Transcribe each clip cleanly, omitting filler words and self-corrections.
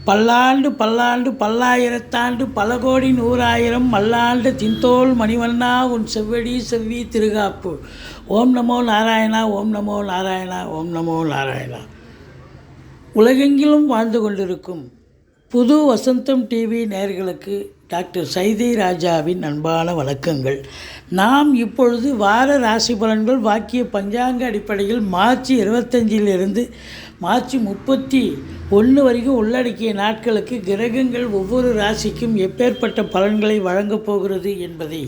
பல்லாண்டு பல்லாண்டு பல்லாயிரத்தாண்டு பல கோடி நூறாயிரம் மல்லாண்டு தின்தோள் மணிவண்ணா உன் செவ்வடி செவ்வி திருகாப்பு. ஓம் நமோ நாராயணா, ஓம் நமோ நாராயணா, ஓம் நமோ நாராயணா. உலகெங்கிலும் வாழ்ந்து கொண்டிருக்கும் புது வசந்தம் டிவி நேயர்களுக்கு டாக்டர் சைதை ராஜாவின் அன்பான வணக்கங்கள். நாம் இப்பொழுது வார ராசி பலன்கள் வாக்கிய பஞ்சாங்க அடிப்படையில் மார்ச் 25 மார்ச் 31 வரைக்கும் உள்ளடக்கிய நாட்களுக்கு கிரகங்கள் ஒவ்வொரு ராசிக்கும் எப்பேற்பட்ட பலன்களை வழங்கப் போகிறது என்பதை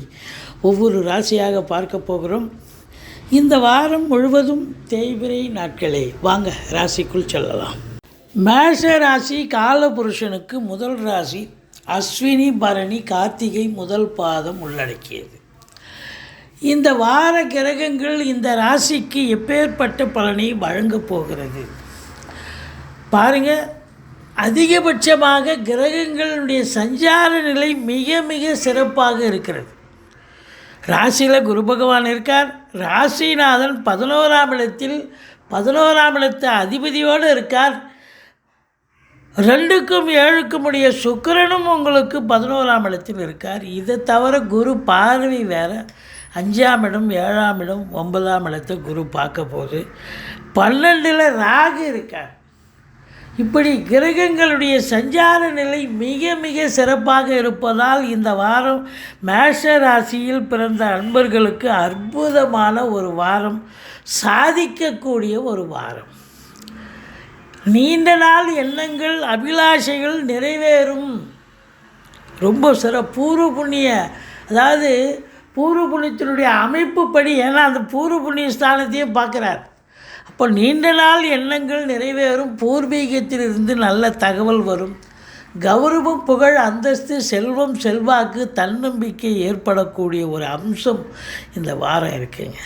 ஒவ்வொரு ராசியாக பார்க்க போகிறோம். இந்த வாரம் முழுவதும் தேய்பிறை நாட்களே. வாங்க ராசிக்குள் செல்லலாம். மேஷ ராசி காலபுருஷனுக்கு முதல் ராசி. அஸ்வினி பரணி கார்த்திகை முதல் பாதம் உள்ளடக்கியது. இந்த வார கிரகங்கள் இந்த ராசிக்கு எப்பேற்பட்ட பலனை வழங்கப் போகிறது பாருங்கள். அதிகபட்சமாக கிரகங்களுடைய சஞ்சார நிலை மிக மிக சிறப்பாக இருக்கிறது. ராசியில் குரு பகவான் இருக்கார். ராசிநாதன் 11ஆம் இடத்தில் 11ஆம் இடத்து அதிபதியோடு இருக்கார். 2க்கும் 7க்கும் உடைய சுக்கிரனும் உங்களுக்கு 11ஆம் இடத்தில் இருக்கார். இதை தவிர குரு பார்வை வேறு. 5ஆம் இடம் 7ஆம் இடம் 9ஆம் இடத்தை குரு பார்க்க போகுது. 12ல் ராகு இருக்கார். இப்படி கிரகங்களுடைய சஞ்சார நிலை மிக மிக சிறப்பாக இருப்பதால் இந்த வாரம் மேஷ ராசியில் பிறந்த அன்பர்களுக்கு அற்புதமான ஒரு வாரம், சாதிக்கக்கூடிய ஒரு வாரம். நீண்ட நாள் எண்ணங்கள் அபிலாஷைகள் நிறைவேறும். ரொம்ப பூர்வ புண்ணிய, அதாவது பூர்வ புண்ணியத்தினுடைய அமைப்பு படி, ஏன்னா அந்த பூர்வ புண்ணிய ஸ்தானத்தையும் பார்க்குறார். அப்போ நீண்ட நாள் எண்ணங்கள் நிறைவேறும். பூர்வீகத்திலிருந்து நல்ல தகவல் வரும். கௌரவம் புகழ் அந்தஸ்து செல்வம் செல்வாக்கு தன்னம்பிக்கை ஏற்படக்கூடிய ஒரு அம்சம் இந்த வாரம் இருக்குங்க.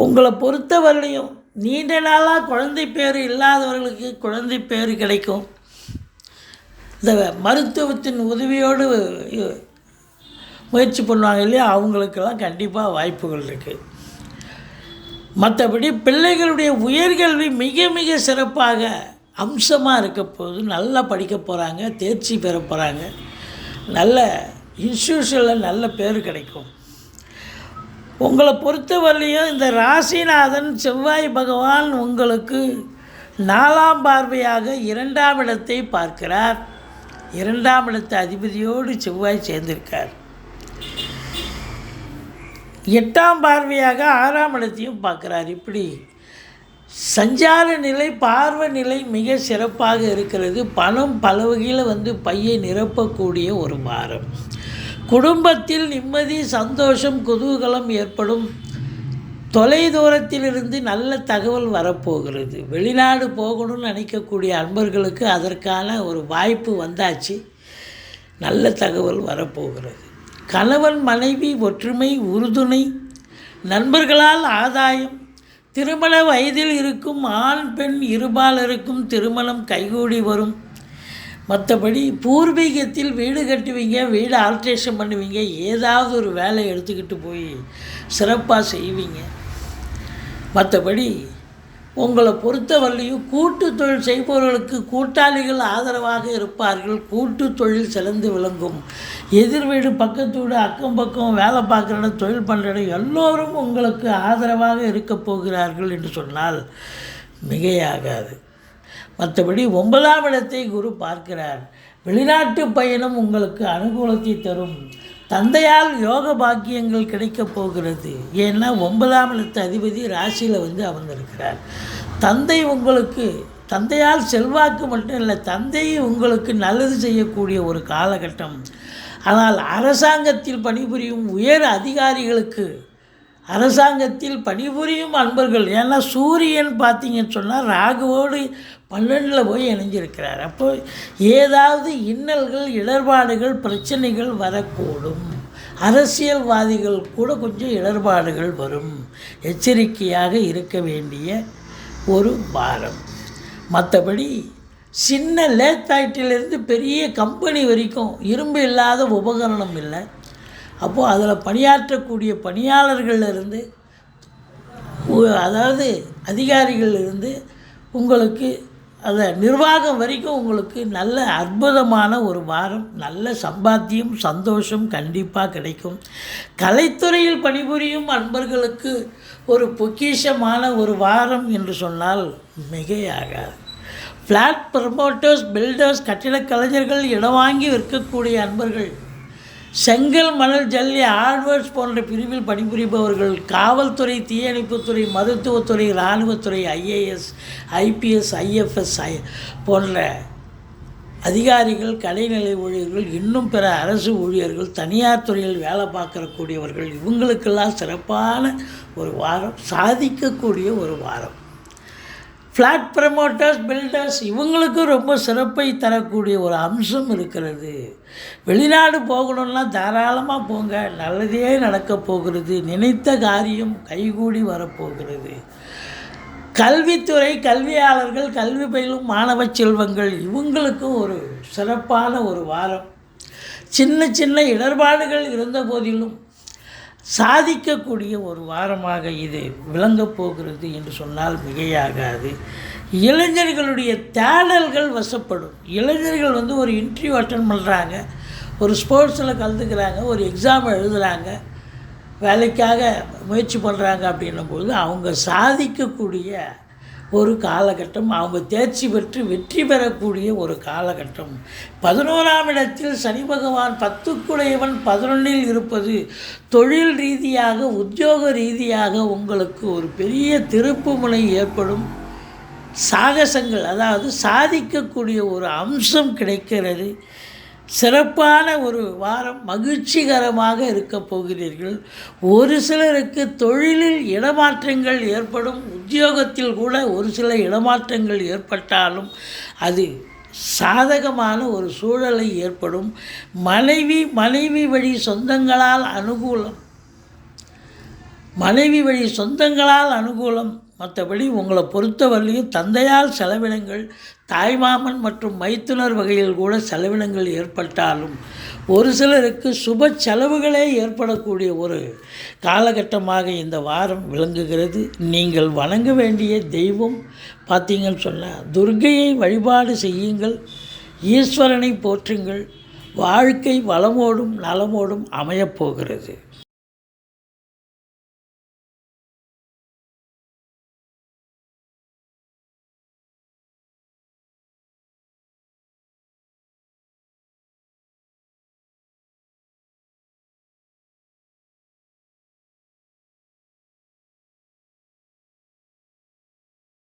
உங்களை பொறுத்தவரையிலையும் நீண்ட நாளாக குழந்தை பேர் இல்லாதவர்களுக்கு குழந்தை பேர் கிடைக்கும். இந்த மருத்துவத்தின் உதவியோடு முயற்சி பண்ணுவாங்க இல்லையா, அவங்களுக்கெல்லாம் கண்டிப்பாக வாய்ப்புகள் இருக்குது. மற்றபடி பிள்ளைகளுடைய உயர்கல்வி மிக மிக சிறப்பாக அம்சமாக இருக்க போது. நல்லா படிக்க போகிறாங்க, தேர்ச்சி பெற போகிறாங்க. நல்ல இன்ஸ்டியூஷனில் நல்ல பேர் கிடைக்கும். உங்களை பொறுத்தவரையிலையும் இந்த ராசிநாதன் செவ்வாய் பகவான் உங்களுக்கு 4ஆம் பார்வையாக 2ஆம் இடத்தை பார்க்கிறார். 2ஆம் இடத்து அதிபதியோடு செவ்வாய் சேர்ந்திருக்கார். 8ஆம் பார்வையாக 6ஆம் இடத்தையும் பார்க்குறார். இப்படி சஞ்சார நிலை பார்வை நிலை மிக சிறப்பாக இருக்கிறது. பணம் பல வகையில் பையை நிரப்பக்கூடிய ஒரு வாரம். குடும்பத்தில் நிம்மதி சந்தோஷம் குதூகலம் ஏற்படும். தொலைதூரத்திலிருந்து நல்ல தகவல் வரப்போகிறது. வெளிநாடு போகணும்னு நினைக்கக்கூடிய அன்பர்களுக்கு அதற்கான ஒரு வாய்ப்பு வந்தாச்சு. நல்ல தகவல் வரப்போகிறது. கணவன் மனைவி ஒற்றுமை உறுதுணை, நண்பர்களால் ஆதாயம், திருமண வயதில் இருக்கும் ஆண் பெண் இருபாலருக்கும் திருமணம் கைகூடி வரும். மற்றபடி பூர்வீகத்தில் வீடு கட்டுவீங்க, வீடு ஆல்ட்ரேஷன் பண்ணுவீங்க, ஏதாவது ஒரு வேலை எடுத்துக்கிட்டு போய் சிறப்பாக செய்வீங்க. மற்றபடி உங்களை பொறுத்தவரையிலையும் கூட்டு தொழில் செய்பவர்களுக்கு கூட்டாளிகள் ஆதரவாக இருப்பார்கள். கூட்டு தொழில் சிறந்து விளங்கும். எதிர் வீடு பக்கத்து வீடு அக்கம் பக்கம் வேலை பார்க்குற இடம் தொழில் பண்ணுற இடம் எல்லோரும் உங்களுக்கு ஆதரவாக இருக்க போகிறார்கள் என்று சொன்னால் மிகையாகாது. மற்றபடி 9ஆம் இடத்தை குரு பார்க்கிறார். வெளிநாட்டு பயணம் உங்களுக்கு அனுகூலத்தை தரும். தந்தையால் யோக பாக்கியங்கள் கிடைக்கப் போகிறது. ஏன்னா 9ஆம் இடத்து அதிபதி ராசியில் அமர்ந்திருக்கிறார். தந்தை உங்களுக்கு தந்தையால் செல்வாக்கு மட்டும் இல்லை, தந்தை உங்களுக்கு நல்லது செய்யக்கூடிய ஒரு காலகட்டம். ஆனால் அரசாங்கத்தில் பணிபுரியும் உயர் அதிகாரிகளுக்கு, அரசாங்கத்தில் பணிபுரியும் அன்பர்கள், ஏன்னா சூரியன் பார்த்திங்கன்னு சொன்னால் ராகுவோடு 12ல் போய் இணைஞ்சிருக்கிறார். அப்போ ஏதாவது இன்னல்கள் இடர்பாடுகள் பிரச்சனைகள் வரக்கூடும். அரசியல்வாதிகள் கூட கொஞ்சம் இடர்பாடுகள் வரும். எச்சரிக்கையாக இருக்க வேண்டிய ஒரு வாரம். மற்றபடி சின்ன லேத்தாய்ட்டிலிருந்து பெரிய கம்பெனி வரைக்கும் இரும்பு இல்லாத உபகரணம் இல்லை. அப்போது அதில் பணியாற்றக்கூடிய பணியாளர்களிலிருந்து, அதாவது அதிகாரிகளிலிருந்து உங்களுக்கு அதை நிர்வாகம் வரைக்கும் உங்களுக்கு நல்ல அற்புதமான ஒரு வாரம், நல்ல சம்பாத்தியம் சந்தோஷம் கண்டிப்பாக கிடைக்கும். கலைத்துறையில் பணிபுரியும் அன்பர்களுக்கு ஒரு பொக்கிஷமான ஒரு வாரம் என்று சொன்னால் மிகையாகாது. ஃப்ளாட் ப்ரமோட்டர்ஸ், பில்டர்ஸ், கட்டிடக் கலைஞர்கள், இடம் வாங்கி விற்கக்கூடிய அன்பர்கள், செங்கல் மணல் ஜல்லி ஆழ்வர்ஸ் போன்ற பிரிவில் பணிபுரிபவர்கள், காவல்துறை, தீயணைப்புத்துறை, மருத்துவத்துறை, இராணுவத்துறை, ஐஏஎஸ், ஐபிஎஸ், ஐஎஃப்எஸ் போன்ற அதிகாரிகள், கடைநிலை ஊழியர்கள், இன்னும் பிற அரசு ஊழியர்கள், தனியார் துறையில் வேலை பார்க்கக்கூடியவர்கள், இவங்களுக்கெல்லாம் சிறப்பான ஒரு வாரம், சாதிக்கக்கூடிய ஒரு வாரம். ஃப்ளாட் ப்ரமோட்டர்ஸ், பில்டர்ஸ் இவங்களுக்கு ரொம்ப சிறப்பை தரக்கூடிய ஒரு அம்சம் இருக்கிறது. வெளிநாடு போகணுன்னா தாராளமாக போங்க, நல்லதே நடக்கப் போகிறது. நினைத்த காரியம் கைகூடி வரப்போகிறது. கல்வித்துறை, கல்வியாளர்கள், கல்வி பயிலும் மாணவ செல்வங்கள் இவங்களுக்கும் ஒரு சிறப்பான ஒரு வாரம். சின்ன சின்ன இடர்பாடுகள் இருந்த போதிலும் சாதிக்கக்கூடிய ஒரு வாரமாக இது விளங்கப் போகிறது என்று சொன்னால் மிகையாகாது. இளைஞர்களுடைய தேடல்கள் வசப்படும். இளைஞர்கள் ஒரு இன்டர்வியூ அட்டன் பண்ணுறாங்க, ஒரு ஸ்போர்ட்ஸில் கலந்துக்கிறாங்க, ஒரு எக்ஸாம் எழுதுகிறாங்க, வேலைக்காக முயற்சி பண்ணுறாங்க அப்படின்னும்போது அவங்க சாதிக்கக்கூடிய ஒரு காலகட்டம், அவங்க தேர்ச்சி பெற்று வெற்றி பெறக்கூடிய ஒரு காலகட்டம். 11ஆம் இடத்தில் சனி பகவான் 10க்குடையவன் 11இல் இருப்பது தொழில் ரீதியாக, உத்தியோக ரீதியாக உங்களுக்கு ஒரு பெரிய திருப்பு முனை ஏற்படும். சாகசங்கள், அதாவது சாதிக்கக்கூடிய ஒரு அம்சம் கிடைக்கிறது. சிறப்பான ஒரு வாரம், மகிழ்ச்சிகரமாக இருக்கப் போகிறீர்கள். ஒரு சிலருக்கு தொழிலில் இடமாற்றங்கள் ஏற்படும். உத்தியோகத்தில் கூட ஒரு சில இடமாற்றங்கள் ஏற்பட்டாலும் அது சாதகமான ஒரு சூழலை ஏற்படும். மனைவி வழி சொந்தங்களால் அனுகூலம், மனைவி வழி சொந்தங்களால் அனுகூலம். மற்றபடி உங்களை பொறுத்தவரையிலும் தந்தையால் செலவினங்கள், தாய்மாமன் மற்றும் மைத்துனர் வகையில் கூட செலவினங்கள் ஏற்பட்டாலும் ஒரு சிலருக்கு சுப செலவுகளே ஏற்படக்கூடிய ஒரு காலகட்டமாக இந்த வாரம் விளங்குகிறது. நீங்கள் வணங்க வேண்டிய தெய்வம் பார்த்தீங்கன்னு சொன்னால் துர்க்கையை வழிபாடு செய்யுங்கள், ஈஸ்வரனை போற்றுங்கள். வாழ்க்கை வளமோடும் நலமோடும் அமையப்போகிறது.